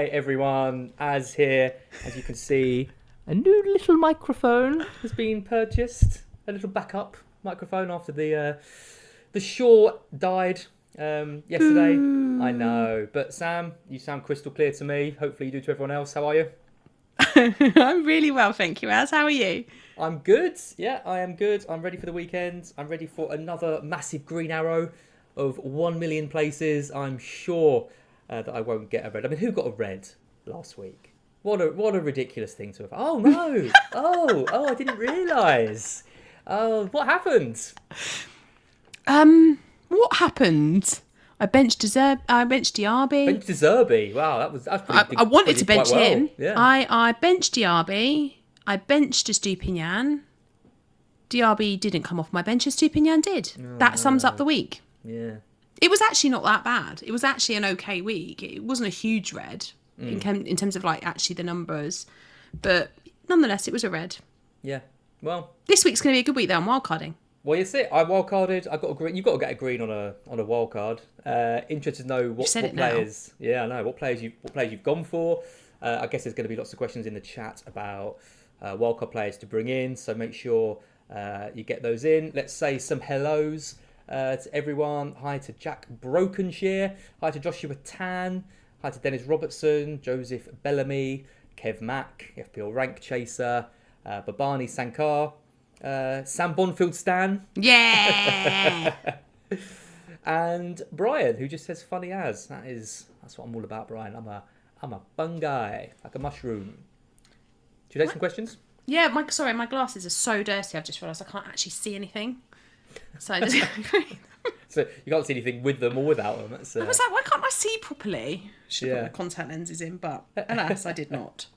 Hi everyone, Az here. As you can see, a new little microphone has been purchased. A little backup microphone after the Shaw died yesterday. I know, but Sam, you sound crystal clear to me. Hopefully you do to everyone else. How are you? I'm really well, thank you, Az. How are you? I'm good. Yeah, I am good. I'm ready for the weekend. I'm ready for another massive green arrow of 1 million places. I'm sure that I won't get a red. I mean, who got a red last week? What a ridiculous thing to have. Oh no! Oh, I didn't realise. Oh, what happened? What happened? I benched Diaby. Bench to Zerbi. Wow, that's pretty. I wanted to quite bench well. him. Yeah. I benched Diaby. I benched Estupinian. Diaby didn't come off my bench. Estupinian did. That sums up the week. Yeah. It was actually not that bad. It was actually an okay week. It wasn't a huge red in terms of like actually the numbers, but nonetheless, it was a red. Yeah. Well, This week's going to be a good week though. I'm wildcarding. well, you see, I wildcarded. I got a green. You've got to get a green on a wildcard. Interested to know what players. Now. Yeah, I know what players you've gone for. I guess there's going to be lots of questions in the chat about wildcard players to bring in. So make sure you get those in. Let's say some hellos to everyone. Hi to Jack Brokenshire. Hi to Joshua Tan. Hi to Dennis Robertson, Joseph Bellamy, Kev Mack, FPL Rank Chaser, Babani Sankar. Sam Bonfield Stan. Yeah. And Brian, who just says funny as. That's what I'm all about, Brian. I'm a fun guy, like a mushroom. Do you take some questions? Yeah, my glasses are so dirty. I've just realised I can't actually see anything. So I just So you can't see anything with them or without them. That's, I was like, why can't I see properly? Should have Yeah. put my contact lenses in, but alas, I did not.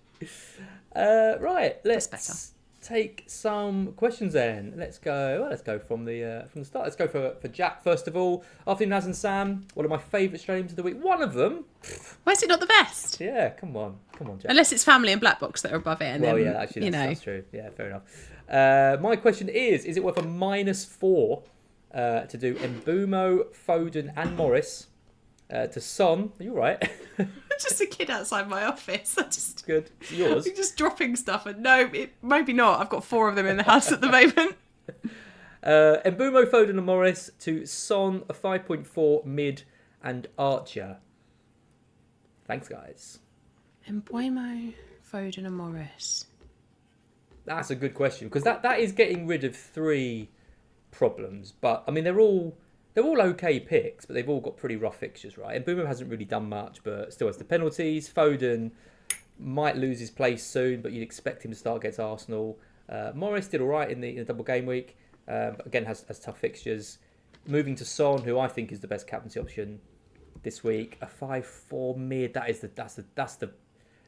Right, let's better. take some questions then. Let's go from the start. Let's go for Jack first of all. Afternoon, Naz and Sam. One of my favourite streams of the week. One of them. Why is it not the best? Yeah, come on, Jack. Unless it's family and black box that are above it. And Well, then, yeah, actually, that's true. Yeah, fair enough. My question is it worth a -4 to do Mbumo, Foden and Morris to Son? Are you all right? just a kid outside my office. I just Good. It's yours. I'm just dropping stuff, and no, maybe not. I've got 4 of them in the house at the moment. Mbumo, Foden and Morris to Son, a 5.4 mid and Archer. Thanks, guys. Mbuemo, Foden, and Morris. That's a good question because that is getting rid of 3 problems. But I mean, they're all okay picks, but they've all got pretty rough fixtures, right? And Mbumo hasn't really done much, but still has the penalties. Foden might lose his place soon, but you'd expect him to start against Arsenal. Morris did all right in the double game week, but again has tough fixtures. Moving to Son, who I think is the best captaincy option this week, a 5.4 mid.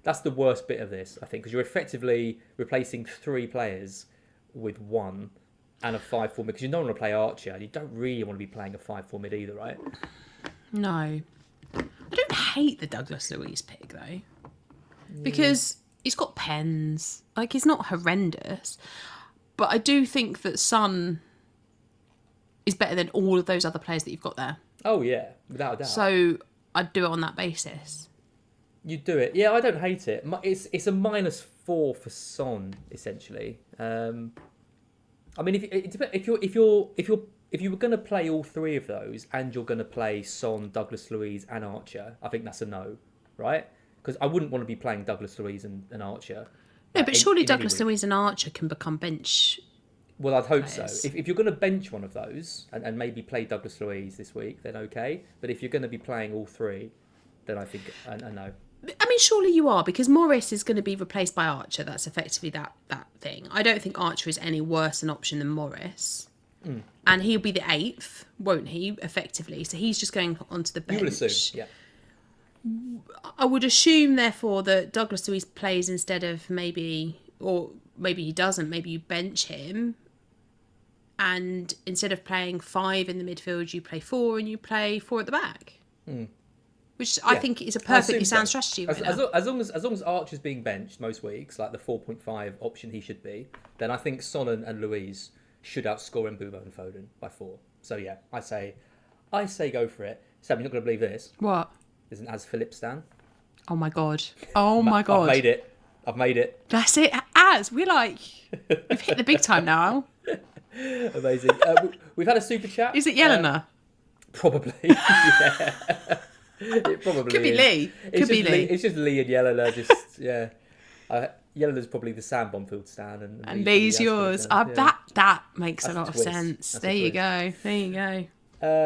That's the worst bit of this, I think, because you're effectively replacing 3 players with 1 and a 5.4 mid, because you don't want to play Archer, and you don't really want to be playing a 5.4 mid either, right? No. I don't hate the Douglas Luiz pick, though. Because he's got pens. Like, he's not horrendous. But I do think that Son is better than all of those other players that you've got there. Oh, yeah, without a doubt. So I'd do it on that basis. You'd do it. Yeah, I don't hate it. It's a -4 for Son, essentially. I mean, if you were going to play all 3 of those and you're going to play Son, Douglas Luiz and Archer, I think that's a no, right? Because I wouldn't want to be playing Douglas Luiz and Archer. No, but surely Douglas Luiz and Archer can become bench. Well, I'd hope players. so. If you're going to bench one of those and maybe play Douglas Luiz this week, then okay. But if you're going to be playing all 3, then I think a no. I mean, surely you are, because Morris is going to be replaced by Archer. That's effectively that thing. I don't think Archer is any worse an option than Morris. And he'll be the 8th, won't he, effectively? So he's just going onto the bench. You would assume, yeah. I would assume, therefore, that Douglas Luiz plays instead of maybe he doesn't. Maybe you bench him. And instead of playing 5 in the midfield, you play 4 and you play 4 at the back. Which I think is a perfectly sound strategy right now. As long as Archer's being benched most weeks, like the 4.5 option he should be, then I think Son and Luiz should outscore Mbumo and Foden by 4. So yeah, I say go for it. Sam, you're not going to believe this. What? Isn't as Philip Stan? Oh my god. Oh my god. I've made it. That's it. We've hit the big time now. Amazing. We've had a super chat. Is it Yelena? Probably. Yeah. It probably Could be is. Lee. Could be Lee. It's just Lee and Yelena. Just yeah. Yelena's probably the Sam Bonfield stan, and Lee's yours. Yeah. That makes a lot of twist. sense. That's There you go.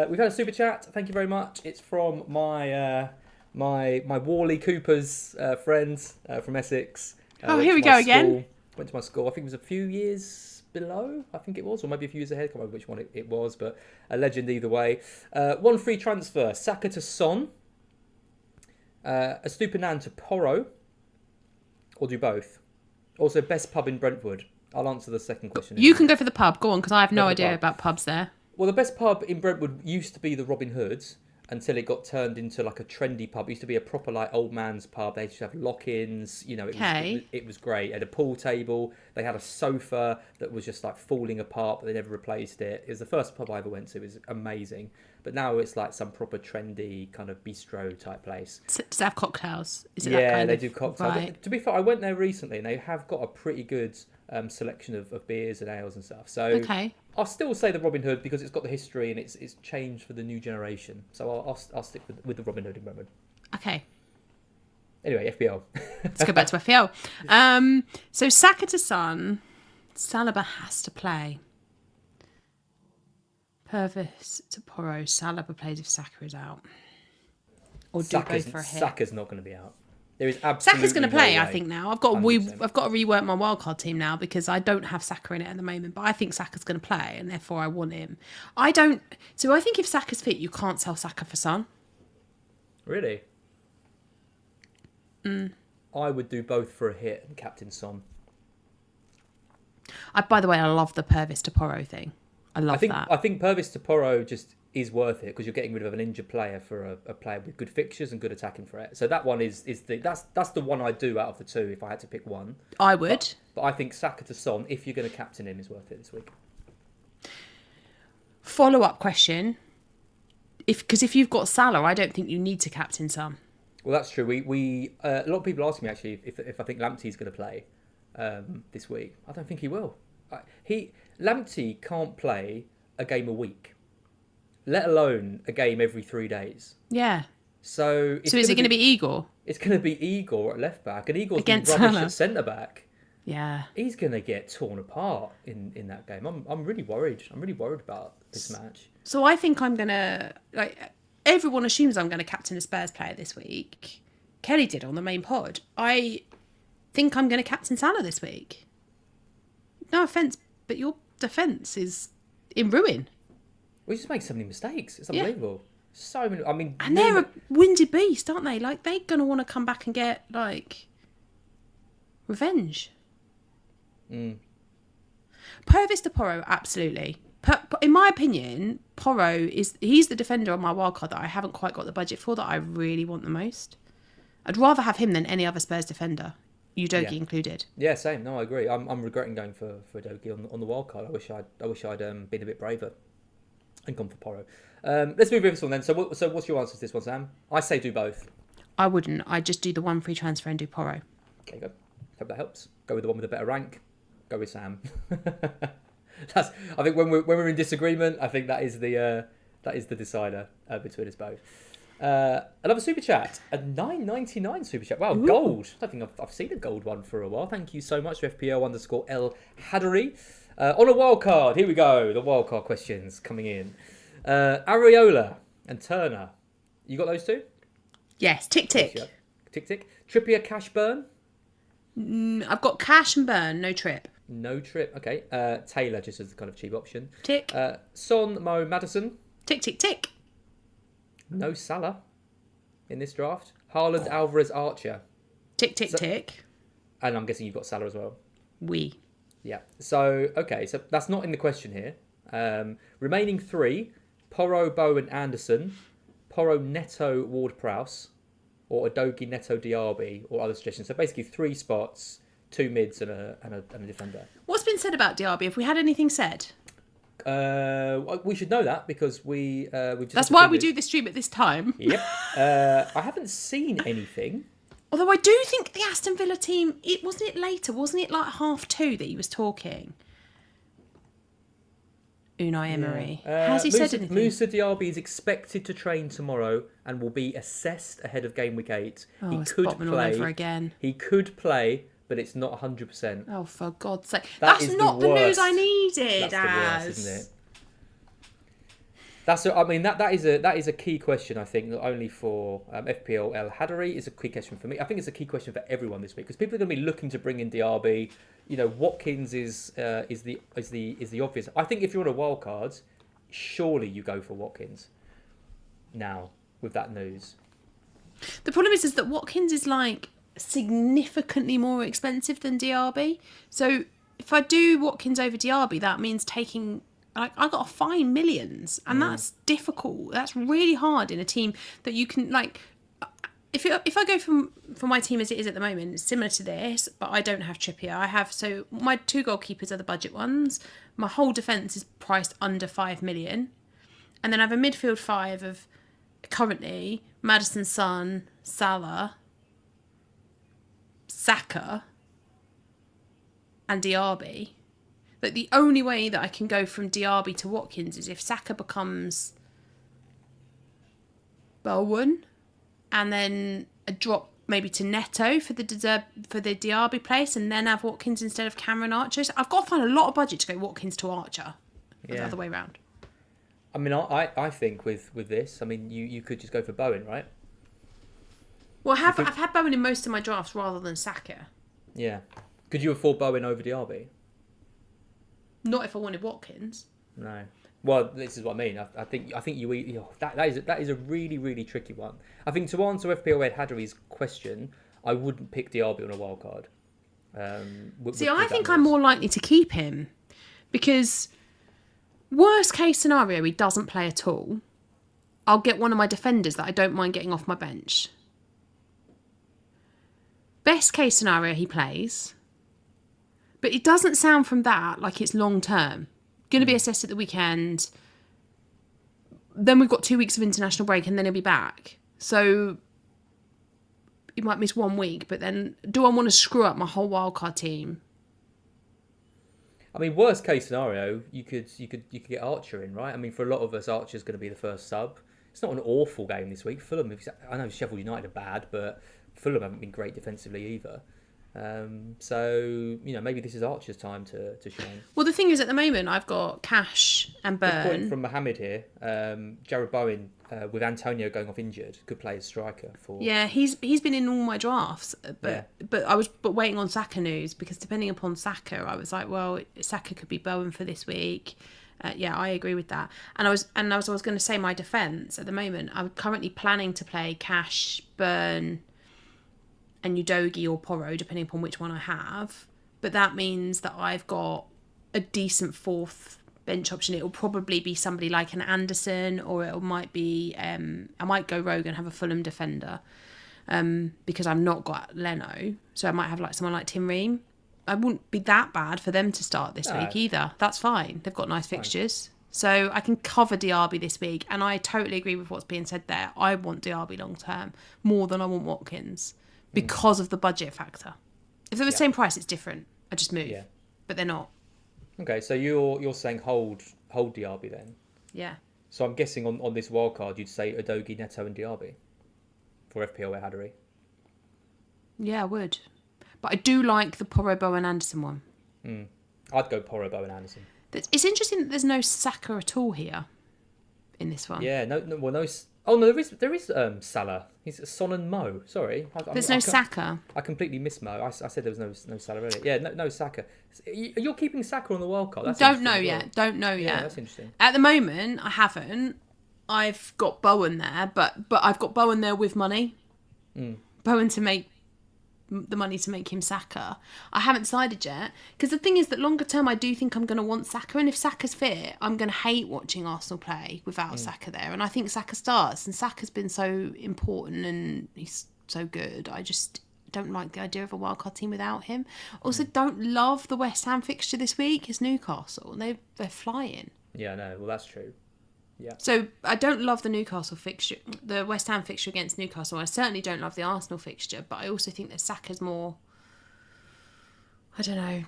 We've had a super chat. Thank you very much. It's from my Worley Cooper's friends from Essex. Here we go again. Went to my school. I think it was a few years below. I think it was, or maybe a few years ahead. I can't remember which one it was, but a legend either way. One free transfer: Saka to Son, a Stupinan to Porro, or do both. Also, best pub in Brentwood. I'll answer the second question. You can go for the pub. Go on, because I have no idea about pubs there. Well, the best pub in Brentwood used to be the Robin Hood's until it got turned into like a trendy pub. It used to be a proper like old man's pub. They used to have lock-ins. You know, it was great. It had a pool table. They had a sofa that was just like falling apart, but they never replaced it. It was the first pub I ever went to. It was amazing. But now it's like some proper trendy kind of bistro type place. Does it have cocktails? Is it yeah, that kind they of... do cocktails. Right. To be fair, I went there recently and they have got a pretty good selection of beers and ales and stuff. So okay. I'll still say the Robin Hood because it's got the history and it's changed for the new generation. So I'll stick with the Robin Hood in Brentwood. Okay. Anyway, FPL. Let's go back to FPL. So Saka to Son, Saliba has to play. Purvis to Porro, Saliba plays if Saka is out. Or do both for a hit. Saka's not going to be out. There is absolutely Saka's going to play, no I think, now. I've got to rework my wildcard team now because I don't have Saka in it at the moment. But I think Saka's going to play, and therefore I want him. So I think if Saka's fit, you can't sell Saka for Son. Really? I would do both for a hit and captain Son. By the way, I love the Purvis to Porro thing. I think Purvis to Porro just is worth it because you're getting rid of an injured player for a player with good fixtures and good attacking threat. So that one that's the one I'd do out of the two if I had to pick one. I would. But I think Saka to Son, if you're going to captain him, is worth it this week. Follow-up question. Because if you've got Salah, I don't think you need to captain Son. Well, that's true. We a lot of people ask me actually if I think Lamptey's going to play this week. I don't think he will. Lamptey can't play a game a week, let alone a game every 3 days. Yeah. So is it going to be Igor? It's going to be Igor at left back, and Igor's been Against rubbish Salah. at centre back. Yeah. He's going to get torn apart in that game. I'm really worried. I'm really worried about this match. So I think I'm going to... everyone assumes I'm going to captain a Spurs player this week. Kelly did on the main pod. I think I'm going to captain Salah this week. No offence, but your defence is in ruin. We just make so many mistakes. It's unbelievable. Yeah. So many. I mean, and they're a winded beast, aren't they? Like they're going to want to come back and get revenge. Purvis to Porro, absolutely. In my opinion, Porro he's the defender on my wildcard that I haven't quite got the budget for that I really want the most. I'd rather have him than any other Spurs defender, Udogie included. Yeah, same. No, I agree. I'm regretting going for Udogie on the wildcard. I wish I'd been a bit braver and gone for Porro. Let's move over this one then. So what's your answer to this one, Sam? I say do both. I wouldn't. I'd just do the one free transfer and do Porro. There you go. Hope that helps. Go with the one with a better rank. Go with Sam. I think when we're in disagreement, I think that is the decider between us both. Another super chat, a $9.99 super chat. Wow, ooh. Gold. I don't think I've seen a gold one for a while. Thank you so much to FPL_El Hadari. On a wild card, here we go. The wild card questions coming in. Areola and Turner. You got those two? Yes. Tick tick. Tick tick. Trippier, Cash, Burn. I've got Cash and Burn. No Trip. No Trip. Okay. Taylor just as the kind of cheap option. Tick. Son, Mo, Maddison. Tick tick tick. No Salah in this draft. Haaland, Alvarez, Archer. Tick, tick, tick. And I'm guessing you've got Salah as well. Yeah. So, okay. So that's not in the question here. Remaining three. Porro, Bowen, Anderson. Porro, Neto, Ward-Prowse. Or Udogie, Neto, Diaby. Or other suggestions. So basically 3 spots, 2 mids and a defender. What's been said about Diaby? Have we had anything said? We should know that because we've just... That's why we do the stream at this time. Yep. I haven't seen anything. Although I do think the Aston Villa team, wasn't it later? Wasn't it like 2:30 that he was talking? Unai Emery. Has he said anything? Moussa Diaby is expected to train tomorrow and will be assessed ahead of Gameweek 8. Oh, he it's could Botman all over again. He could play, but it's not 100%. Oh, for God's sake. That That's is not the news I needed, That's the worst, isn't it? That is a key question, I think, not only for FPL El Hadari. It's a key question for me. I think it's a key question for everyone this week because people are going to be looking to bring in Diaby. You know, Watkins is the obvious. I think if you're on a wild card, surely you go for Watkins now with that news. The problem is that Watkins is like significantly more expensive than Diaby. So if I do Watkins over Diaby, that means taking. I got to find millions, and that's difficult. That's really hard in a team that you can like. If I go for my team as it is at the moment, it's similar to this, but I don't have Trippier. So my 2 goalkeepers are the budget ones. My whole defence is priced under 5 million, and then I have a midfield 5 of currently Maddison, Son, Salah, Saka, and Diaby. But the only way that I can go from Diaby to Watkins is if Saka becomes Bowen, and then a drop maybe to Neto for the Diaby place, and then have Watkins instead of Cameron Archer. So I've got to find a lot of budget to go Watkins to Archer, the other way around. I mean, I think with this, I mean, you could just go for Bowen, right? Well, I've had Bowen in most of my drafts rather than Saka. Yeah. Could you afford Bowen over Diaby? Not if I wanted Watkins. No. Well, this is what I mean. I think that is a really, really tricky one. I think to answer FPL Ed Hadari's question, I wouldn't pick Diaby on a wild card. I think I'm more likely to keep him because worst case scenario, he doesn't play at all. I'll get one of my defenders that I don't mind getting off my bench. Best case scenario, he plays. But it doesn't sound from that like it's long term. Going to be assessed at the weekend. Then we've got 2 weeks of international break and then he'll be back. So he might miss 1 week. But then do I want to screw up my whole wildcard team? I mean, worst case scenario, you could get Archer in, right? I mean, for a lot of us, Archer's going to be the first sub. It's not an awful game this week. Fulham, I know Sheffield United are bad, but Fulham haven't been great defensively either. So, maybe this is Archer's time to shine. Well, the thing is, at the moment, I've got Cash and Burn. Good point from Mohammed here. Jared Bowen, with Antonio going off injured, could play as striker for. Yeah, he's been in all my drafts, but I was waiting on Saka news because depending upon Saka, I was like, well, Saka could be Bowen for this week. I agree with that. And I was going to say my defence at the moment. I'm currently planning to play Cash, Burn, and Udogie or Porro, depending upon which one I have. But that means that I've got a decent 4th bench option. It will probably be somebody like an Anderson, or it might be I might go rogue and have a Fulham defender because I've not got Leno. So I might have like someone like Tim Ream. I wouldn't be that bad for them to start this week either. That's fine. They've got nice fixtures. So I can cover Diaby this week. And I totally agree with what's being said there. I want Diaby long term more than I want Watkins. Because of the budget factor. If they're the same price, it's different. I just move. Yeah. But they're not. Okay, so you're saying hold Diaby then? Yeah. So I'm guessing on this wild card you'd say Udogie, Neto and Diaby for FPL Hadari. Yeah, I would. But I do like the Porro, Bowen, Anderson one. I'd go Porro, Bowen, Anderson. It's interesting that there's no Saka at all here in this one. Yeah, no. Oh no, there is Salah. He's Son and Mo. Sorry, there's no Saka. I completely missed Mo. I said there was no Salah earlier. Yeah, no Saka. You're keeping Saka on the wild card. Don't know yet. Yeah, that's interesting. At the moment, I haven't. I've got Bowen there, but I've got Bowen there with money. Bowen to make the money to make him Saka. I haven't decided yet because the thing is that longer term I do think I'm going to want Saka, and if Saka's fit I'm going to hate watching Arsenal play without Saka there, and I think Saka starts, and Saka's been so important and he's so good. I just don't like the idea of a wildcard team without him. Also don't love the West Ham fixture this week. It's Newcastle. They're flying. Yeah, no, well that's true. Yeah. So I don't love the Newcastle fixture, the West Ham fixture against Newcastle. I certainly don't love the Arsenal fixture, but I also think that Saka's more, I don't know,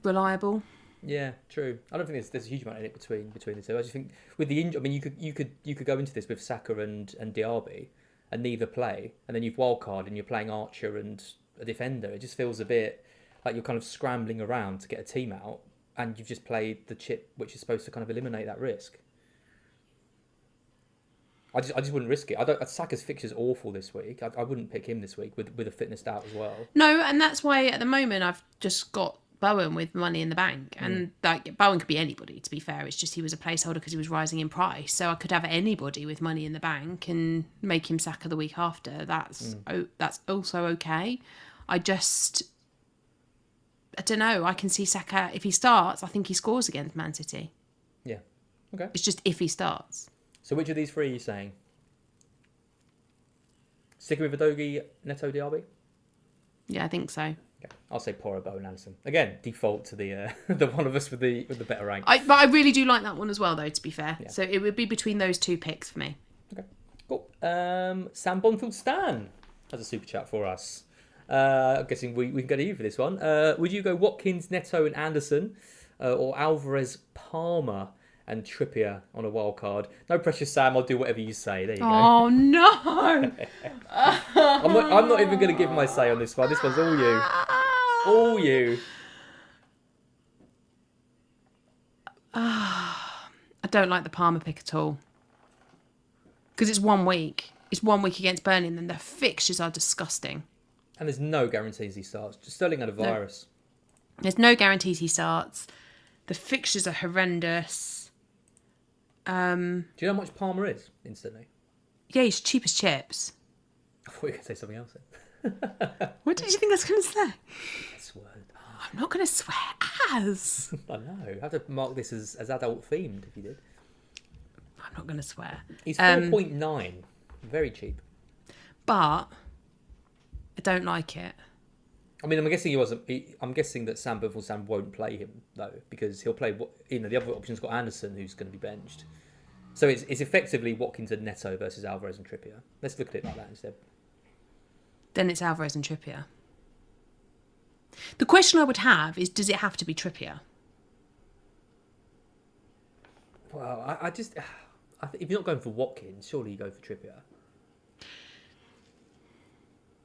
reliable. Yeah, true. I don't think there's a huge amount in it between the two. I just think with the injury, I mean, you could go into this with Saka and Diaby, and neither play, and then you've wildcard and you're playing Archer and a defender. It just feels a bit like you're kind of scrambling around to get a team out, and you've just played the chip which is supposed to kind of eliminate that risk. I just wouldn't risk it. Saka's fixture's awful this week. I wouldn't pick him this week with a fitness doubt as well. No, and that's why at the moment I've just got Bowen with money in the bank, and like Bowen could be anybody. To be fair, it's just he was a placeholder because he was rising in price, so I could have anybody with money in the bank and make him Saka the week after. That's also okay. I don't know. I can see Saka if he starts. I think he scores against Man City. Yeah. Okay. It's just if he starts. So which of these three are you saying? Sticking with Udogie, Neto, Diaby? Yeah, I think so. Okay. I'll say Porro, and Anderson. Again, default to the the one of us with the better rank. But I really do like that one as well, though. To be fair, Yeah. so it would be between those two picks for me. Okay, cool. Sam Bonfield Stan has a super chat for us. I'm guessing we can go to you for this one. Would you go Watkins, Neto, and Anderson, or Alvarez, Palmer, and Trippier on a wild card? No pressure, Sam. I'll do whatever you say. There you go. Oh no! I'm not even going to give my say on this one. This one's all you. All you. I don't like the Palmer pick at all. Because it's 1 week. It's 1 week against Burnley, and then the fixtures are disgusting. And there's no guarantees he starts. Just Sterling had a virus. No. There's no guarantees he starts. The fixtures are horrendous. Do you know how much Palmer is instantly? Yeah, he's cheap as chips. I thought you were going to say something else then. What do you think that's going to say? That's word. I'm not going to swear as. I know. I have to mark this as adult themed if you did. I'm not going to swear. He's 4.9. Very cheap. But I don't like it. I mean, I'm guessing he wasn't. I'm guessing that Sam won't play him though, because he'll play. The other option's got Anderson, who's going to be benched. So it's effectively Watkins and Neto versus Alvarez and Trippier. Let's look at it like that instead. Then it's Alvarez and Trippier. The question I would have is, does it have to be Trippier? Well, I think if you're not going for Watkins, surely you go for Trippier.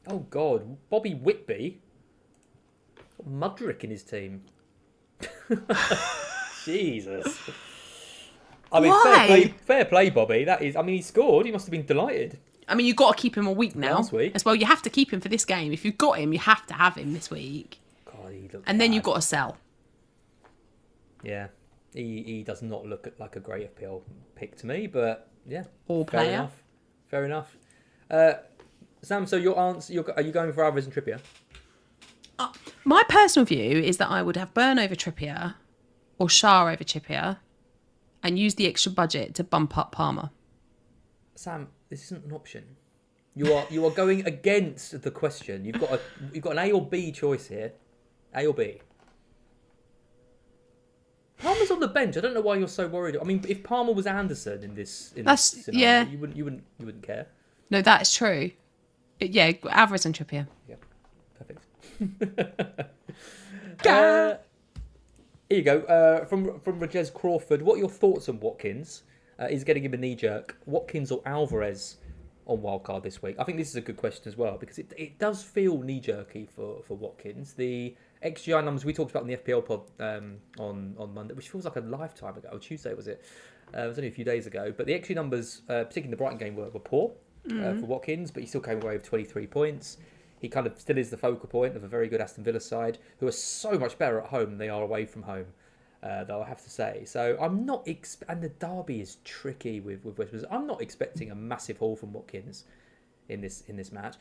Oh God, Bobby Whitby. Got Mudrick in his team. Jesus. I mean, Why? fair play, Bobby. That is. I mean, he scored. He must have been delighted. I mean, you've got to keep him a week now. Last week. As well, you have to keep him for this game. If you've got him, you have to have him this week. God, he looks. And then bad. you've got to sell. Yeah, he does not look like a great FPL pick to me, but yeah. Or player. Fair enough. Sam, so your answer, are you going for Alvarez and Trippier? My personal view is that I would have Burn over Trippier or Shah over Trippier and use the extra budget to bump up Palmer. Sam, this isn't an option. You are going against the question. You've got an A or B choice here. A or B. Palmer's on the bench. I don't know why you're so worried. I mean, if Palmer was Anderson in this scenario, yeah. you wouldn't care. No, that is true. Yeah, Alvarez and Trippier. Yeah, perfect. Here you go. From Rajesh Crawford, what are your thoughts on Watkins? He's getting him a knee jerk. Watkins or Alvarez on wildcard this week? I think this is a good question as well, because it does feel knee jerky for Watkins. The XGI numbers we talked about in the FPL pod on Monday, which feels like a lifetime ago. Tuesday was it? It was only a few days ago. But the XG numbers, particularly in the Brighton game, were poor for Watkins, but he still came away with 23 points. He kind of still is the focal point of a very good Aston Villa side, who are so much better at home than they are away from home, though I have to say. So I'm not... and the derby is tricky with West Brom. I'm not expecting a massive haul from Watkins in this match.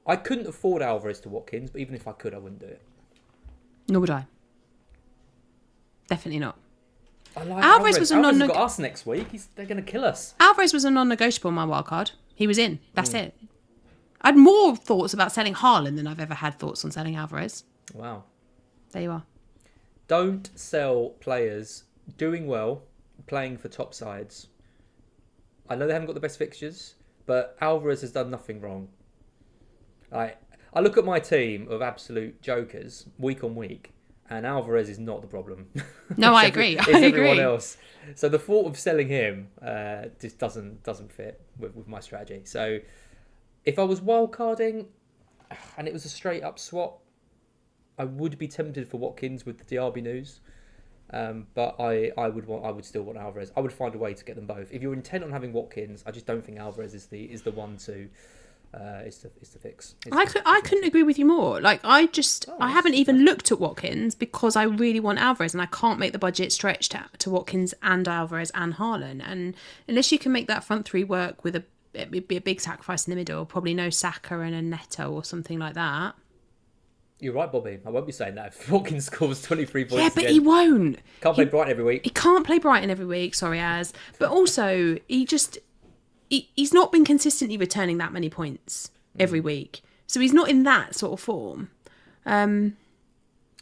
I couldn't afford Alvarez to Watkins, but even if I could, I wouldn't do it. Nor would I. Definitely not. I like Alvarez was a Alvarez has got us next week. They're going to kill us. Alvarez was a non-negotiable on my wildcard. He was in. That's it. I had more thoughts about selling Haaland than I've ever had thoughts on selling Alvarez. Wow. There you are. Don't sell players doing well, playing for top sides, I know they haven't got the best fixtures, but Alvarez has done nothing wrong. I look at my team of absolute jokers week on week, and Alvarez is not the problem. No, I agree. It's I everyone agree. else. So the thought of selling him just doesn't fit with my strategy. So if I was wildcarding and it was a straight up swap, I would be tempted for Watkins with the Diaby news. But I would still want Alvarez. I would find a way to get them both. If you're intent on having Watkins, I just don't think Alvarez is the one to fix. I couldn't agree with you more. Like I haven't even looked at Watkins because I really want Alvarez, and I can't make the budget stretch to Watkins and Alvarez and Haaland. And unless you can make that front three work with it'd be a big sacrifice in the middle, probably no Saka and a Neto or something like that. You're right, Bobby. I won't be saying that. If Watkins scores 23 points, Yeah, but he won't. Can't play Brighton every week. He can't play Brighton every week. Sorry, Az. But also, he's not been consistently returning that many points every week. So he's not in that sort of form. Well,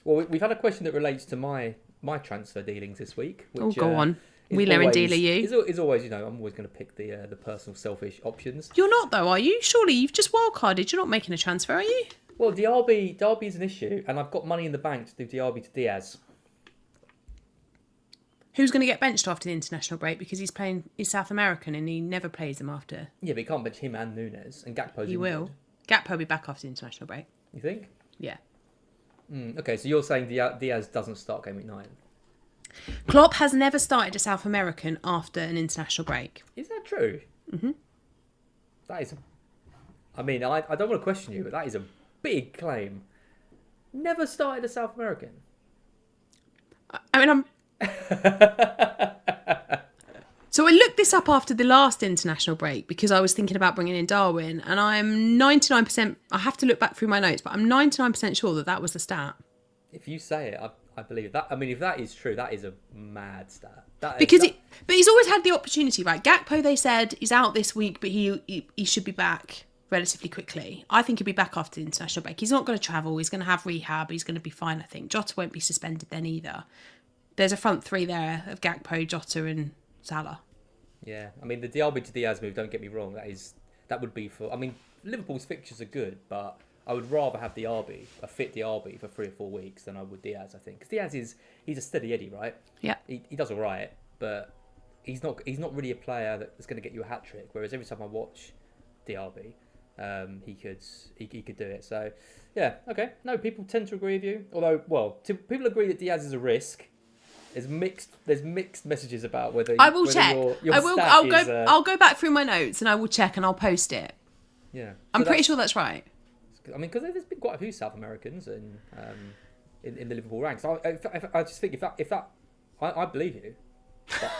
we've had a question that relates to my transfer dealings this week. Which, go on. Wheeler and dealer you. Is always, I'm always going to pick the personal selfish options. You're not, though, are you? Surely you've just wildcarded. You're not making a transfer, are you? Well, Diaby is an issue, and I've got money in the bank to do Diaby to Diaz. Who's going to get benched after the international break because he's South American and he never plays them after? Yeah, but he can't bench him and Nunes, and Gakpo's He will. Gakpo will be back after the international break. You think? Yeah. Okay, so you're saying Diaz doesn't start game week 9? Klopp has never started a South American after an international break. Is that true? Mm-hmm. That is... I mean, I don't want to question you, but that is a big claim. Never started a South American. I mean, So I looked this up after the last international break because I was thinking about bringing in Darwin, and I'm 99%... I have to look back through my notes, but I'm 99% sure that was the stat. If you say it, I believe it. I mean, if that is true, that is a mad stat. But he's always had the opportunity, right? Gakpo, they said, is out this week, but he should be back relatively quickly. I think he'll be back after the international break. He's not going to travel. He's going to have rehab. He's going to be fine, I think. Jota won't be suspended then either. There's a front three there of Gakpo, Jota and Salah. Yeah, I mean, the Diaby to Diaz move, don't get me wrong, that would be for... I mean, Liverpool's fixtures are good, but I would rather have a fit Diaby for 3 or 4 weeks than I would Diaz, I think. Because Diaz he's a steady Eddie, right? Yeah. He does all right, but he's not really a player that's going to get you a hat-trick, whereas every time I watch Diaby, he could do it. So, yeah, okay. No, people tend to agree with you. Although, people agree that Diaz is a risk. There's mixed messages about whether I will check. I'll go back through my notes and I will check and I'll post it. Yeah, I'm pretty sure that's right. I mean, because there's been quite a few South Americans in the Liverpool ranks. I just think if that I believe you, but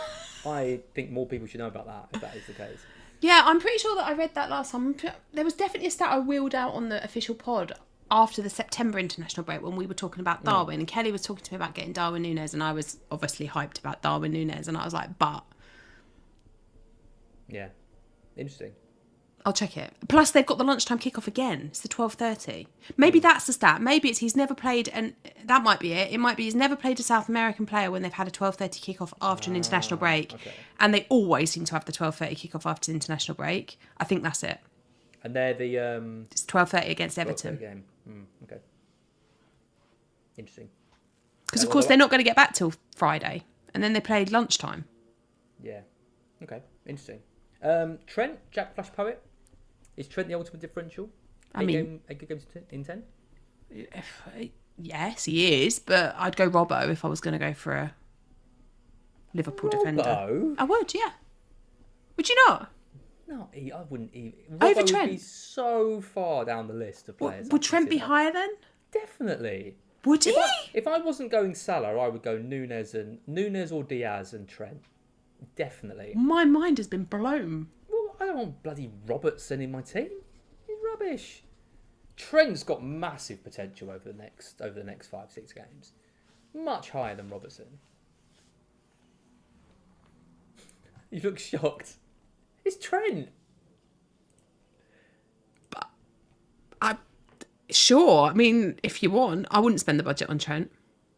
I think more people should know about that if that is the case. Yeah, I'm pretty sure that I read that last time. There was definitely a stat I wheeled out on the official pod after the September international break when we were talking about Darwin, and Kelly was talking to me about getting Darwin Núñez, and I was obviously hyped about Darwin Núñez, and I was like, but... Yeah. Interesting. I'll check it. Plus, they've got the lunchtime kickoff again. It's the 12:30. Maybe that's the stat. Maybe it's he's never played, and that might be it. It might be he's never played a South American player when they've had a 12:30 kickoff after an international break. Okay. And they always seem to have the 12:30 kickoff after the international break. I think that's it. And they're the... It's 12:30 against Everton. Game. Okay. Interesting. Because, of course, they're not going to get back till Friday. And then they played lunchtime. Yeah. Okay. Interesting. Trent, Jack Flash Poet. Is Trent the ultimate differential? I mean... 8 games in 10? Yes, he is. But I'd go Robbo if I was going to go for a Liverpool defender. I would, yeah. Would you not? No, I wouldn't even. Over Trent? Would be so far down the list of players. Would Trent be higher then? Definitely. Would he? If I wasn't going Salah, I would go Núñez or Diaz and Trent. Definitely. My mind has been blown. Well, I don't want bloody Robertson in my team. He's rubbish. Trent's got massive potential over the next 5-6 games. Much higher than Robertson. You look shocked. It's Trent. But sure. I mean, if you want, I wouldn't spend the budget on Trent.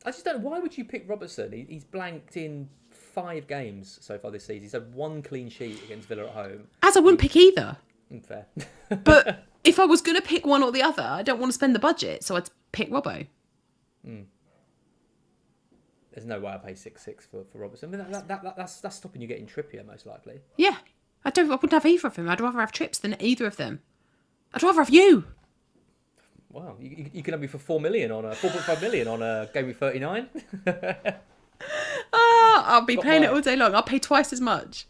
I just don't. Why would you pick Robertson? He's blanked in 5 games so far this season. He's had 1 clean sheet against Villa at home. As I wouldn't pick either. Fair. But if I was going to pick one or the other, I don't want to spend the budget, so I'd pick Robbo. There's no way I pay 6-6 for Robertson. I mean, that's stopping you getting Trippier, most likely. Yeah. I wouldn't have either of them. I'd rather have Trips than either of them. I'd rather have you. Wow, you can have me for 4 million on 4.5 million on a Gameweek 39. I'll be playing it all day long. I'll pay twice as much.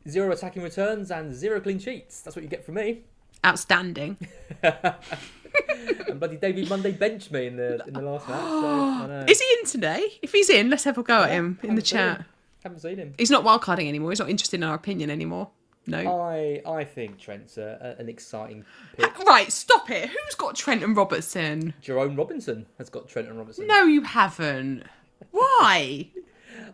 0 attacking returns and 0 clean sheets. That's what you get from me. Outstanding. And bloody David Monday benched me in the last match. So I know. Is he in today? If he's in, let's have a go at him in the chat. Haven't seen him. He's not wildcarding anymore. He's not interested in our opinion anymore. No. I think Trent's an exciting pick. Right, stop it. Who's got Trent and Robertson? Jerome Robinson has got Trent and Robertson. No, you haven't. Why?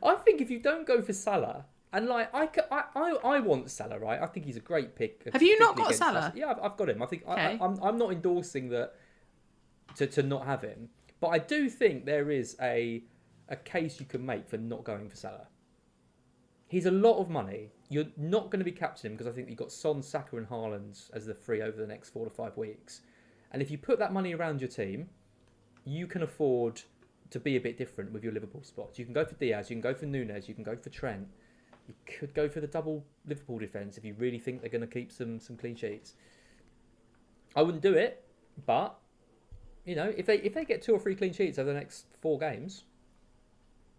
I think if you don't go for Salah, and like I want Salah, right? I think he's a great pick. Have you not got against Salah? us. Yeah, I've got him. I think Okay. I'm not endorsing that to not have him, but I do think there is a case you can make for not going for Salah. He's a lot of money. You're not going to be captaining him because I think you've got Son, Saka and Haaland as the 3 over the next 4 to 5 weeks. And if you put that money around your team, you can afford to be a bit different with your Liverpool spots. You can go for Diaz, you can go for Núñez, you can go for Trent. You could go for the double Liverpool defence if you really think they're going to keep some clean sheets. I wouldn't do it, but you know, if they get 2 or 3 clean sheets over the next 4 games,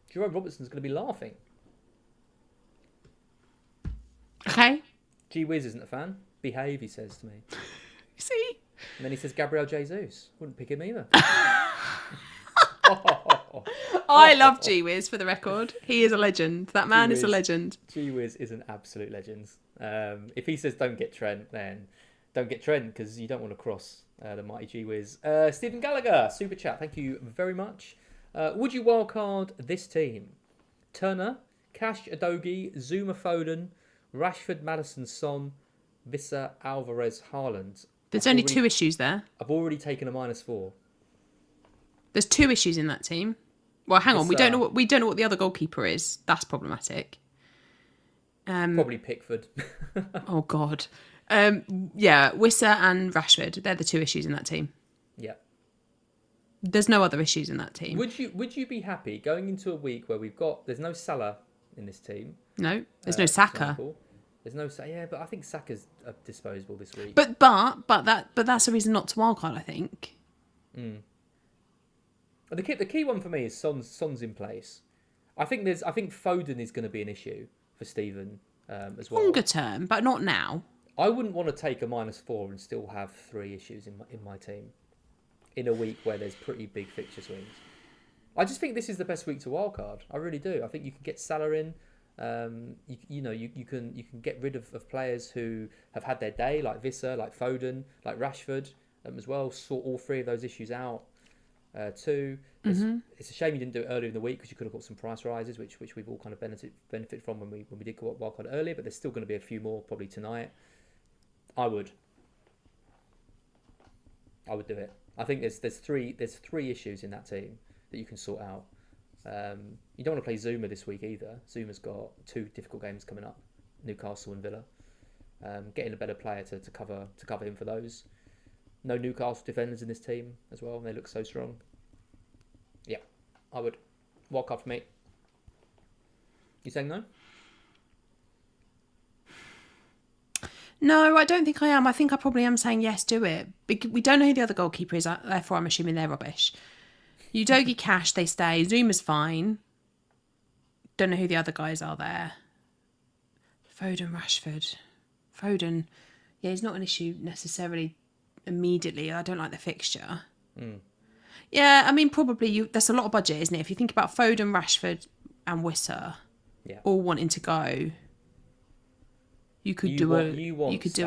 Jerome Robertson's going to be laughing. Okay. Gee Whiz isn't a fan. Behave, he says to me. See? And then he says Gabriel Jesus. Wouldn't pick him either. I love Gee Whiz, for the record. He is a legend. That man is a legend. Gee Whiz is an absolute legend. If he says don't get Trent, then don't get Trent because you don't want to cross the mighty Gee Whiz. Stephen Gallagher, super chat. Thank you very much. Would you wildcard this team? Turner, Cash, Adogi, Zuma, Foden, Rashford, Maddison, Son, Vissa, Alvarez, Haaland. There's only 2 issues there. I've already taken a -4. There's 2 issues in that team. Well, hang on. We don't know what the other goalkeeper is. That's problematic. Probably Pickford. Oh God. Yeah, Wissa and Rashford. They're the 2 issues in that team. Yeah. There's no other issues in that team. Would you be happy going into a week where there's no Salah in this team? No, there's no Saka. There's no yeah, but I think Saka's disposable this week. But that's a reason not to wildcard, I think. The key one for me is Son's in place. I think Foden is going to be an issue for Stephen as well. Longer term, but not now. I wouldn't want to take a -4 and still have 3 issues in my team in a week where there's pretty big fixture swings. I just think this is the best week to wildcard. I really do. I think you can get Salah in. You can get rid of players who have had their day, like Vissa, like Foden, like Rashford as well. Sort all 3 of those issues out too. It's a shame you didn't do it earlier in the week because you could have got some price rises, which we've all kind of benefit from when we did go wildcard earlier. But there's still going to be a few more probably tonight. I would do it. I think there's 3 issues in that team that you can sort out. You don't want to play Zuma this week either. Zuma's got 2 difficult games coming up, Newcastle and Villa. Getting a better player to cover him for those. No Newcastle defenders in this team as well, and they look so strong. Yeah, I would. Wildcard for me. You saying no? No, I don't think I am. I think I probably am saying yes, do it. We don't know who the other goalkeeper is, therefore I'm assuming they're rubbish. Udogi, Cash, they stay. Zuma's fine. Don't know who the other guys are there. Foden, Rashford. Foden, yeah, he's not an issue necessarily immediately. I don't like the fixture. Yeah, I mean, probably that's a lot of budget, isn't it? If you think about Foden, Rashford and Wissa all wanting to go, you could do a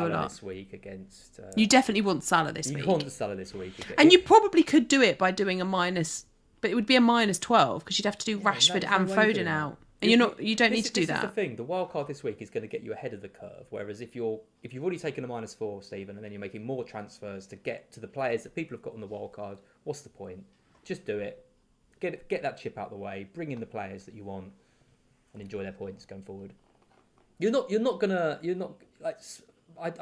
lot this week against. You definitely want Salah this week. You want Salah this week, and you probably could do it by doing a minus, but it would be a -12 because you'd have to do Rashford and Foden out, and you don't need to do that. This is the thing. The wildcard this week is going to get you ahead of the curve. Whereas if you've already taken a -4, Stephen, and then you're making more transfers to get to the players that people have got on the wildcard, what's the point? Just do it. Get that chip out the way. Bring in the players that you want. and enjoy their points going forward. I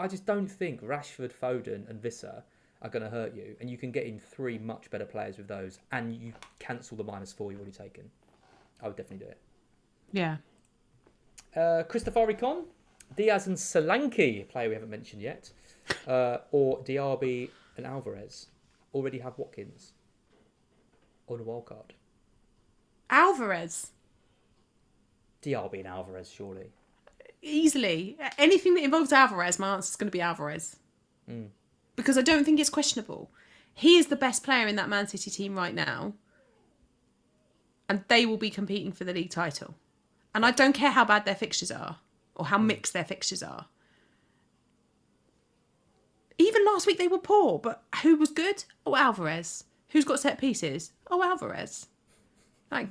just don't think Rashford, Foden, and Visser are going to hurt you, and you can get in 3 much better players with those, and you cancel the -4 you've already taken. I would definitely do it. Yeah. Christopher Con, Diaz and Solanke, a player we haven't mentioned yet, or Diaby and Alvarez. Already have Watkins on a wild card. Alvarez. Diaby and Alvarez, surely. Easily. Anything that involves Alvarez, my answer is going to be Alvarez. Because I don't think it's questionable. He is the best player in that Man City team right now. And they will be competing for the league title. And I don't care how bad their fixtures are. Or how mixed their fixtures are. Even last week they were poor. But who was good? Oh, Alvarez. Who's got set pieces? Oh, Alvarez. Like,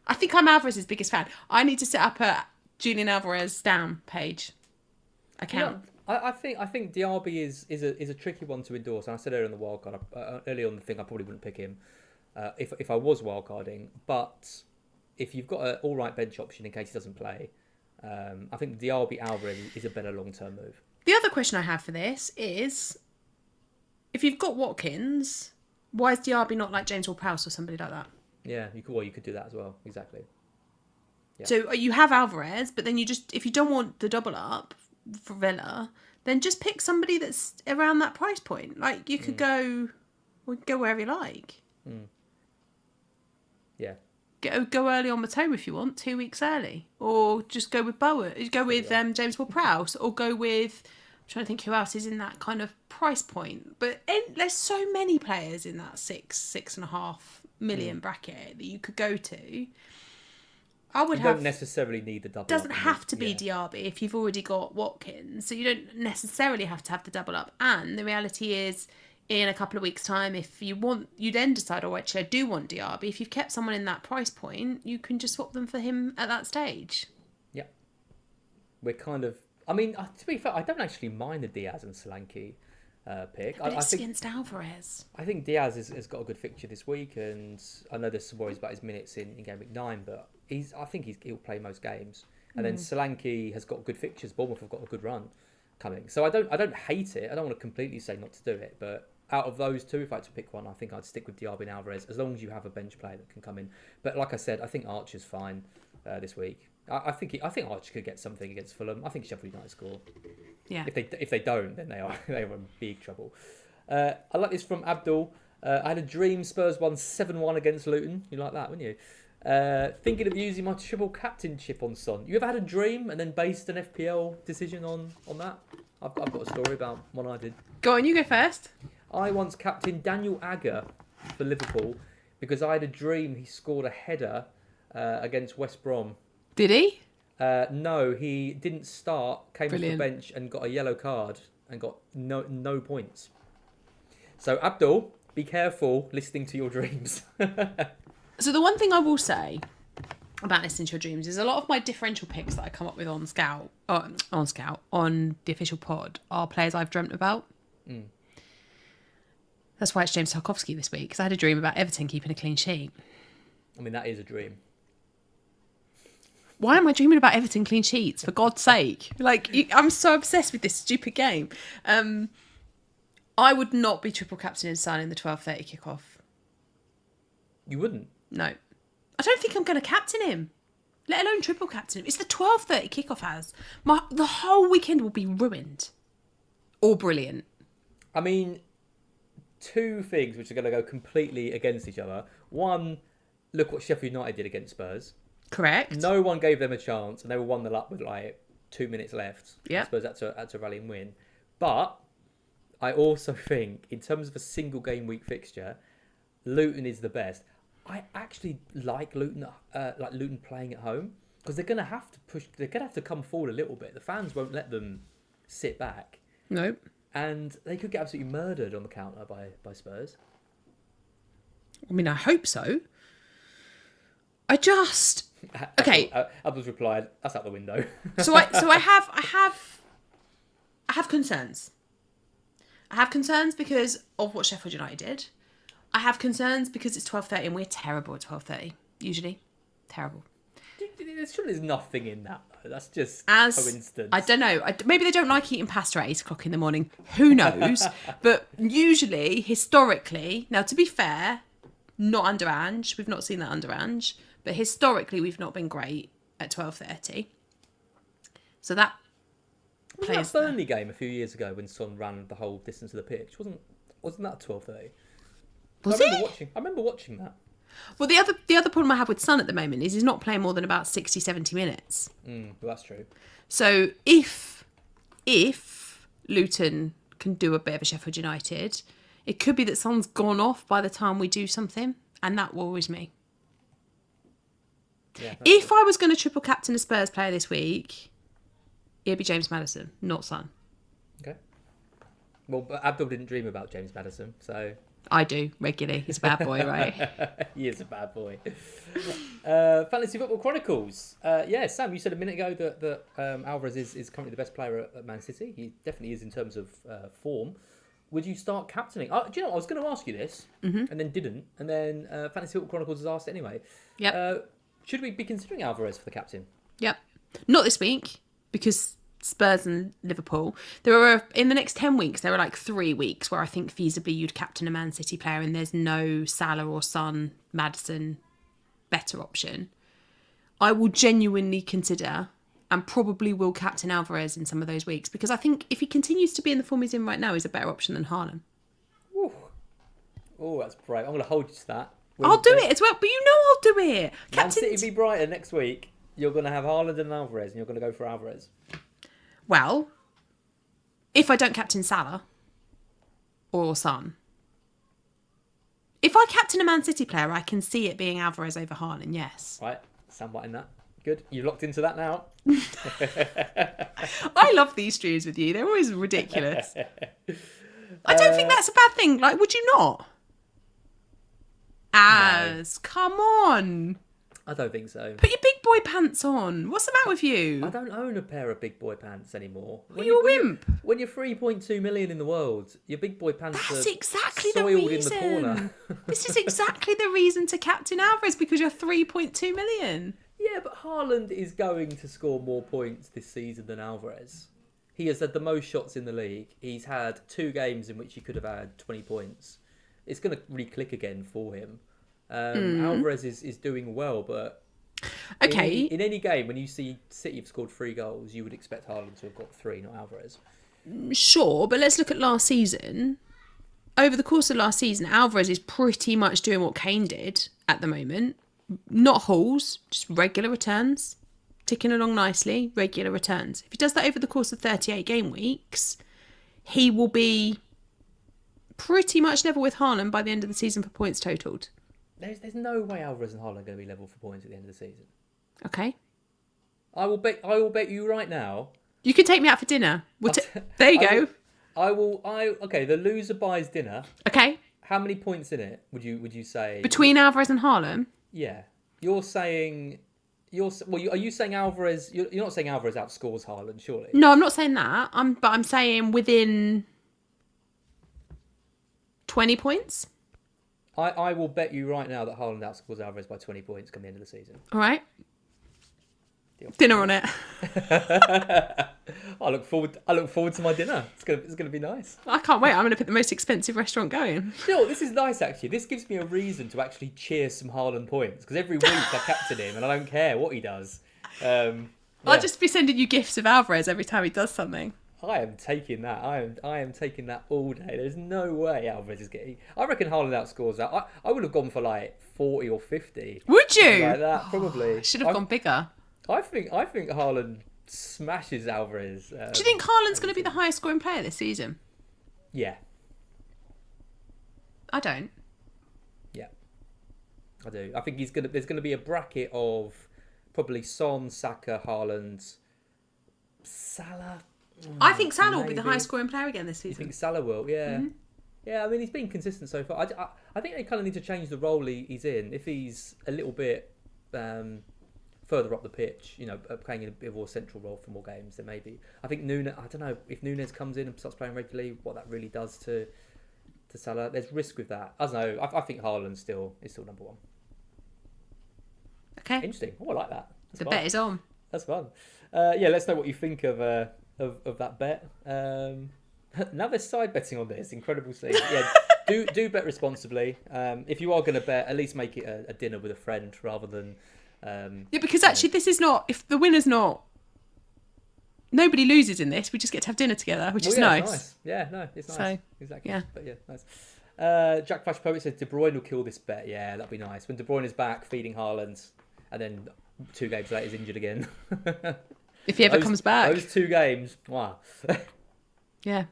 I think I'm Alvarez's biggest fan. I need to set up a Julian Alvarez down page account. Yeah, I think Diaby is a tricky one to endorse. And I said earlier on the wildcard, earlier on the thing, I probably wouldn't pick him if I was wildcarding. But if you've got an all right bench option in case he doesn't play, I think Diaby Alvarez is a better long term move. The other question I have for this is, if you've got Watkins, why is Diaby not like James Ward-Prowse or somebody like that? Yeah, you could do that as well. Exactly. Yeah. So you have Alvarez, but then if you don't want the double up for Villa, then just pick somebody that's around that price point. Like you could go wherever you like. Yeah. Go early on Matoma if you want, 2 weeks early, or just go with Bowen. Go with James Ward-Prowse, or go with. I'm trying to think who else is in that kind of price point. But there's so many players in that 6.5 million bracket that you could go to. Don't necessarily need the double. Doesn't have to be Diaby if you've already got Watkins, so you don't necessarily have to have the double up. And the reality is, in a couple of weeks' time, if you want, you then decide, oh, actually, I do want Diaby. If you've kept someone in that price point, you can just swap them for him at that stage. Yeah, we're kind of. I mean, to be fair, I don't actually mind the Diaz and Solanke pick. But I think against Alvarez. I think Diaz has got a good fixture this week, and I know there's some worries about his minutes in Gameweek 9, but I think he'll play most games. And then Solanke has got good fixtures. Bournemouth have got a good run coming, so I don't hate it. I don't want to completely say not to do it, but out of those two, if I had to pick one, I think I'd stick with Diaby and Alvarez as long as you have a bench player that can come in. But like I said, I think Archer's fine this week. I think Archer could get something against Fulham. I think Sheffield United score. Yeah. If they don't, then they are in big trouble. I like this from Abdul. I had a dream Spurs won 7-1 against Luton. You like that, wouldn't you? Thinking of using my triple captainship on Son. You ever had a dream and then based an FPL decision on that? I've got a story about one I did. Go on, you go first. I once captained Daniel Agger for Liverpool because I had a dream he scored a header against West Brom. Did he? No, he didn't start, came off the Brilliant. bench and got a yellow card and got no points. So, Abdul, be careful listening to your dreams. So the one thing I will say about listening to your dreams is a lot of my differential picks that I come up with on the official pod are players I've dreamt about. That's why it's James Tarkowski this week, because I had a dream about Everton keeping a clean sheet. I mean, that is a dream. Why am I dreaming about Everton clean sheets? For God's sake. I'm so obsessed with this stupid game. I would not be triple captaining Son in the 12:30 kickoff. You wouldn't? No. I don't think I'm going to captain him, let alone triple captain him. It's the 12:30 kickoff as. The whole weekend will be ruined. Or brilliant. I mean, two things which are going to go completely against each other. One, look what Sheffield United did against Spurs. Correct. No one gave them a chance, and they were 1-0 up with 2 minutes left. Yeah. Spurs had to rally and win. But I also think, in terms of a single game week fixture, Luton is the best. I actually like Luton playing at home because they're going to have to push. They're going to have to come forward a little bit. The fans won't let them sit back. Nope. And they could get absolutely murdered on the counter by Spurs. I mean, I hope so. Okay. Abdul's replied, "That's out the window." So I have concerns. I have concerns because of what Sheffield United did. I have concerns because it's 12:30 and we're terrible at 12:30 usually. Terrible. Surely there's nothing in that, though. That's just As coincidence. I don't know. Maybe they don't like eating pasta at 8 o'clock in the morning. Who knows? But usually, historically, now to be fair, not under Ange. We've not seen that under Ange. But historically, we've not been great at 12:30. So that Wasn't that Burnley game a few years ago when Son ran the whole distance of the pitch? Wasn't that 12:30? Was I remember watching that. Well, the other problem I have with Son at the moment is he's not playing more than about 60, 70 minutes. Well, that's true. So if Luton can do a bit of a Sheffield United, it could be that Son's gone off by the time we do something, and that worries me. Yeah, If I was going to triple captain a Spurs player this week, it'd be James Maddison, not Son. Okay. Well, but Abdul didn't dream about James Maddison, so... I do, regularly. He's a bad boy, right? He is a bad boy. Fantasy Football Chronicles. Sam, you said a minute ago that Alvarez is currently the best player at Man City. He definitely is in terms of form. Would you start captaining? Do you know, I was going to ask you this, and then didn't. And then Fantasy Football Chronicles has asked anyway. Yep. Should we be considering Alvarez for the captain? Yep. Not this week, because Spurs and Liverpool. In the next 10 weeks, there are like 3 weeks where I think feasibly you'd captain a Man City player and there's no Salah or Son, Maddison better option. I will genuinely consider and probably will captain Alvarez in some of those weeks, because I think if he continues to be in the form he's in right now, he's a better option than Haaland. Oh, that's brave. I'm going to hold you to that. I'll do it as well, but you know I'll do it. Man City v Brighton next week. You're going to have Haaland and Alvarez, and you're going to go for Alvarez. Well, if I don't captain Salah or Son, if I captain a Man City player, I can see it being Alvarez over Haaland, yes. Right, soundbite in that. Good. You locked into that now. I love these streams with you. They're always ridiculous. I don't think that's a bad thing. Like, would you not? Come on. I don't think so. Put your big boy pants on. What's the matter with you? I don't own a pair of big boy pants anymore. You're a wimp. When you're 3.2 million in the world, your big boy pants That's are exactly the soiled reason. in the corner. This is exactly the reason to captain Alvarez, because you're 3.2 million. Yeah, but Haaland is going to score more points this season than Alvarez. He has had the most shots in the league. He's had 2 games in which he could have had 20 points. It's going to re-click again for him. Alvarez is doing well, but okay. In any game, when you see City have scored 3 goals, you would expect Haaland to have got 3, not Alvarez. Sure, but let's look at last season. Over the course of last season, Alvarez is pretty much doing what Kane did at the moment. Not hauls, just regular returns. Ticking along nicely, regular returns. If he does that over the course of 38 game weeks, he will be pretty much level with Haaland by the end of the season for points totaled. There's no way Alvarez and Haaland are going to be level for points at the end of the season. Okay. I will bet you right now. You can take me out for dinner. There you go. Okay, the loser buys dinner. Okay. How many points in it would you say? Between Alvarez and Haaland? Yeah. You're saying... are you saying Alvarez... You're not saying Alvarez outscores Haaland, surely? No, I'm not saying that. I'm saying within 20 points. I will bet you right now that Haaland outscores Alvarez by 20 points come the end of the season. All right. Deal. Dinner on it. I look forward to my dinner. It's gonna be nice. I can't wait. I'm going to pick the most expensive restaurant going. You know what? This is nice, actually. This gives me a reason to actually cheer some Haaland points, because every week I captain him and I don't care what he does. Yeah. I'll just be sending you gifts of Alvarez every time he does something. I am taking that. I am taking that all day. There's no way Alvarez is getting... I reckon Haaland outscores that. I would have gone for like 40 or 50. Would you? Like that, probably. Should have gone bigger. I think Haaland smashes Alvarez. Do you think Haaland's going to be the highest scoring player this season? Yeah. I don't. Yeah. I do. I think there's going to be a bracket of probably Son, Saka, Haaland, Salah... I think Salah will be the highest scoring player again this season. You think Salah will? Yeah. Mm-hmm. Yeah, I mean, he's been consistent so far. I think they kind of need to change the role he's in. If he's a little bit further up the pitch, playing in a bit more central role for more games, then maybe. I think Nunes, I don't know, if Nunes comes in and starts playing regularly, what that really does to Salah. There's risk with that. I don't know. I think Haaland is still number 1. Okay. Interesting. Oh, I like that. The bet is on. That's fun. Yeah, let's know what you think of that bet. Now there's side betting on this. Incredible scene. Yeah, do bet responsibly. If you are going to bet, at least make it a dinner with a friend rather than. Yeah, because actually, this is not. If the winner's not. Nobody loses in this. We just get to have dinner together, which is nice. It's nice. Yeah, no, it's nice. So, exactly. yeah. But yeah, nice. Jack Flash Poet says De Bruyne will kill this bet. Yeah, that'd be nice. When De Bruyne is back feeding Haaland, and then 2 games later he's injured again. If he ever comes back. Those 2 games. Wow. Yeah.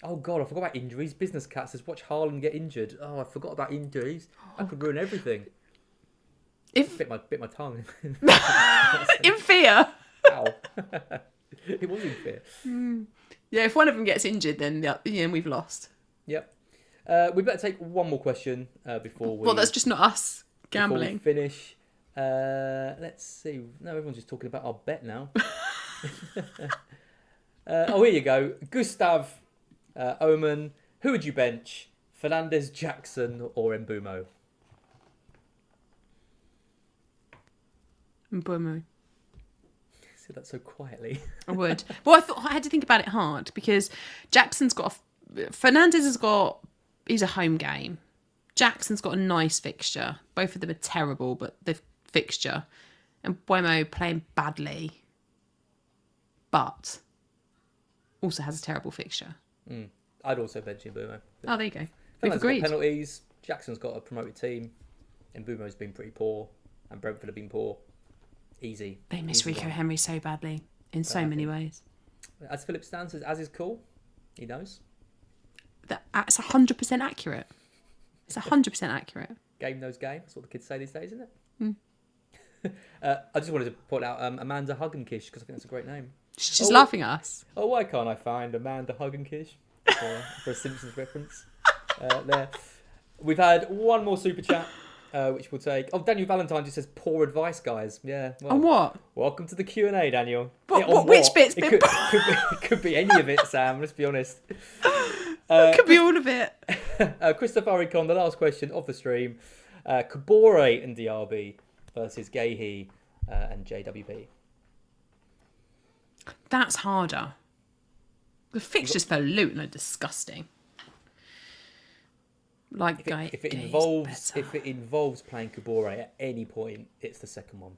Oh God, I forgot about injuries. Business Cat says watch Haaland get injured. Oh, I forgot about injuries. That could ruin everything. Bit my tongue. In fear. Ow. It was in fear. Yeah, if one of them gets injured, then we've lost. Yep. We better take one more question before we. Well, that's just not us gambling. Before we finish. Let's see. No, everyone's just talking about our bet now. Here you go. Gustav Oman. Who would you bench? Fernandes, Jackson, or Mbumo? Mbumo. Said that so quietly. I would. Well, I had to think about it hard because Jackson's got Fernandes has got. He's a home game. Jackson's got a nice fixture. Both of them are terrible, but the fixture. And Buemo playing badly, but also has a terrible fixture. I'd also bench Mbumo. Oh, there you go. Fernandes We've got agreed. penalties. Jackson's got a promoted team. And Mbumo's been pretty poor. And Brentford have been poor. Easy. They miss Easy Rico one. Henry so badly in so many ways. As Philip Stan says, as is cool. He knows. That's 100% accurate. It's 100% accurate. Game knows game. That's what the kids say these days, isn't it? I just wanted to point out Amanda Huggenkish because I think that's a great name. She's just laughing at us. Oh, why can't I find Amanda Huggenkish for a Simpsons reference? There. We've had one more super chat, which we'll take. Oh, Daniel Valentine just says, poor advice, guys. Yeah. Well, On what? Welcome to the Q&A, Daniel. Which bit's been... It could be any of it, Sam. Let's be honest. It could be all of it. Christopher Aricon, the last question of the stream. Kabore and Diaby versus Gahey and JWP. That's harder. The fixtures for Luton are disgusting. Like if it involves playing Kabore at any point, it's the second one.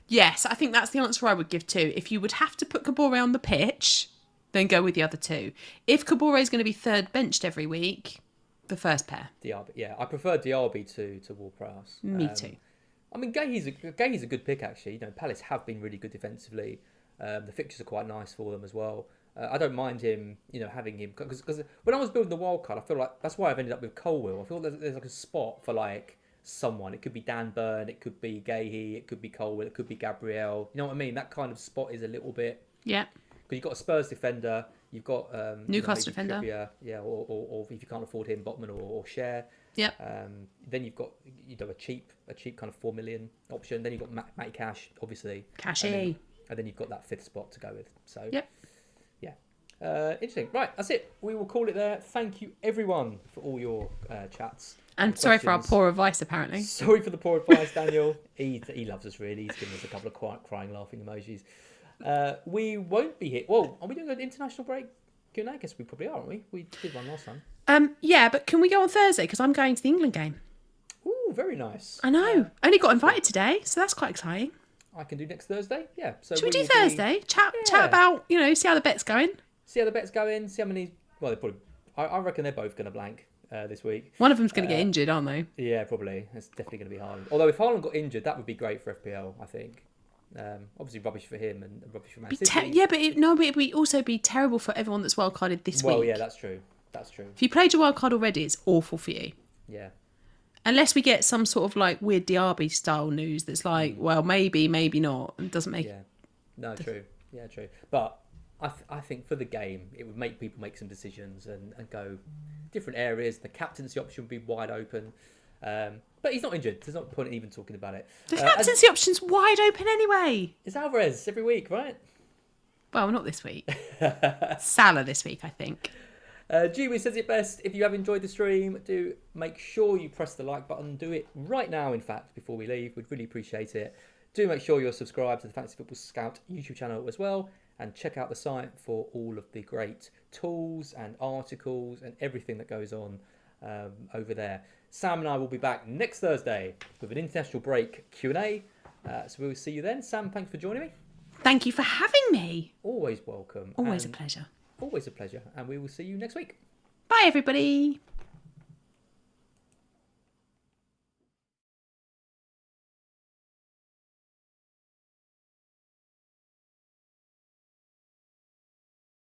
Yes, I think that's the answer I would give too. If you would have to put Kabore on the pitch, then go with the other 2. If Kabore is going to be third benched every week, the first pair. Diaby, yeah, I prefer Diaby to Ward-Prowse. Me too. I mean, Gahey's a good pick actually. Palace have been really good defensively. The fixtures are quite nice for them as well. I don't mind him, having him because when I was building the wild card, I feel like that's why I've ended up with Colwill. I feel there's like a spot for like someone. It could be Dan Burn, it could be Gahey, it could be Colwill, it could be Gabriel. You know what I mean? That kind of spot is a little bit. Yeah. Because you've got a Spurs defender, you've got Newcastle defender. Trippier, yeah, or if you can't afford him, Botman or Share. Yeah. Then you've got a cheap kind of 4 million option. Then you've got Matty Cash, obviously. Cashy. And then you've got that 5th spot to go with. So. Yep. Interesting. Right, that's it. We will call it there. Thank you, everyone, for all your chats. And sorry for our poor advice, apparently. Sorry for the poor advice, Daniel. He loves us, really. He's given us a couple of quiet, crying, laughing emojis. We won't be here. Whoa, are we doing an international break? I guess we probably are, aren't we? We did one last time. Yeah, but can we go on Thursday? Because I'm going to the England game. Ooh, very nice. I know. Only got invited today, so that's quite exciting. I can do next Thursday. Yeah. So should we do Thursday? Chat about, see how the bet's going. See how the bet's going. See how many. Well, they probably. I reckon they're both going to blank this week. One of them's going to get injured, aren't they? Yeah, probably. It's definitely going to be Haaland. Although if Haaland got injured, that would be great for FPL. I think. Obviously, rubbish for him and rubbish for Man City. But it would also be terrible for everyone that's wildcarded this week. Well, yeah, that's true. That's true. If you played your wildcard already, it's awful for you. Yeah. Unless we get some sort of like weird Diaby style news that's like, well, maybe not. It doesn't make. Yeah. No, true. Yeah, true. But I think for the game, it would make people make some decisions and go different areas. The captaincy option would be wide open. But he's not injured. There's no point in even talking about it. The captaincy option's wide open anyway. It's Alvarez every week, right? Well, not this week. Salah this week, I think. Jiwi says it best. If you have enjoyed the stream, do make sure you press the like button. Do it right now, in fact, before we leave. We'd really appreciate it. Do make sure you're subscribed to the Fantasy Football Scout YouTube channel as well, and check out the site for all of the great tools and articles and everything that goes on over there. Sam and I will be back next Thursday with an international break Q&A. So we will see you then. Sam, thanks for joining me. Thank you for having me. Always welcome. Always a pleasure. Always a pleasure. And we will see you next week. Bye, everybody.